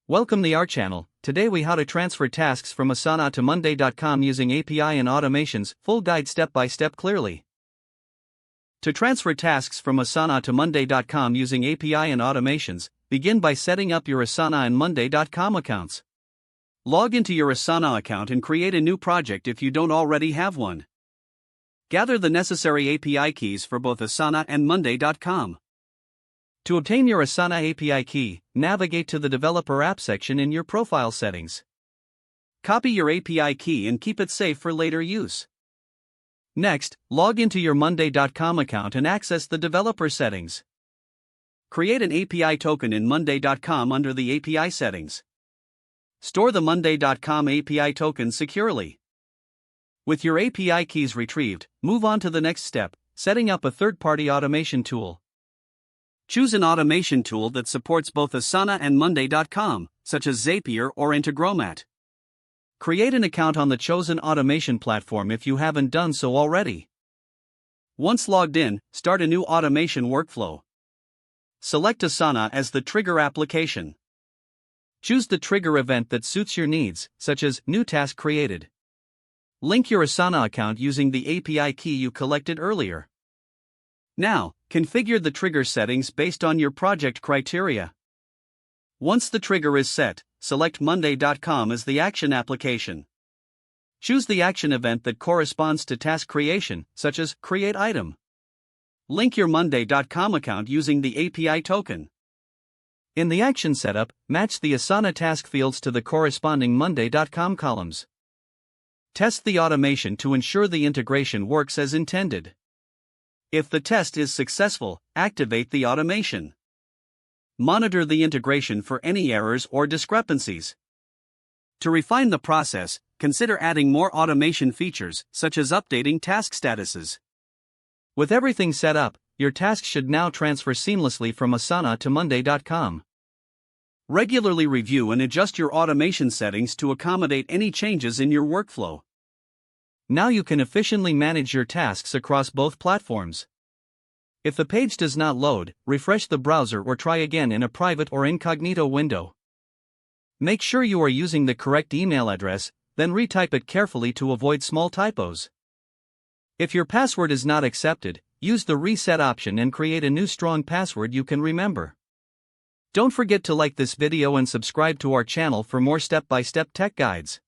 Welcome to our channel. Today we how to transfer tasks from Asana to Monday.com using API and automations. Full guide step by step clearly. To transfer tasks from Asana to Monday.com using API and automations, begin by setting up your Asana and Monday.com accounts. Log into your Asana account and create a new project if you don't already have one. Gather the necessary API keys for both Asana and Monday.com. To obtain your Asana API key, navigate to the Developer App section in your profile settings. Copy your API key and keep it safe for later use. Next, log into your Monday.com account and access the developer settings. Create an API token in Monday.com under the API settings. Store the Monday.com API token securely. With your API keys retrieved, move on to the next step, setting up a third-party automation tool. Choose an automation tool that supports both Asana and Monday.com, such as Zapier or Integromat. Create an account on the chosen automation platform if you haven't done so already. Once logged in, start a new automation workflow. Select Asana as the trigger application. Choose the trigger event that suits your needs, such as New Task Created. Link your Asana account using the API key you collected earlier. Now, configure the trigger settings based on your project criteria. Once the trigger is set, select Monday.com as the action application. Choose the action event that corresponds to task creation, such as Create Item. Link your Monday.com account using the API token. In the action setup, match the Asana task fields to the corresponding Monday.com columns. Test the automation to ensure the integration works as intended. If the test is successful, activate the automation. Monitor the integration for any errors or discrepancies. To refine the process, consider adding more automation features, such as updating task statuses. With everything set up, your tasks should now transfer seamlessly from Asana to Monday.com. Regularly review and adjust your automation settings to accommodate any changes in your workflow. Now you can efficiently manage your tasks across both platforms. If the page does not load, refresh the browser or try again in a private or incognito window. Make sure you are using the correct email address, then retype it carefully to avoid small typos. If your password is not accepted, use the reset option and create a new strong password you can remember. Don't forget to like this video and subscribe to our channel for more step-by-step tech guides.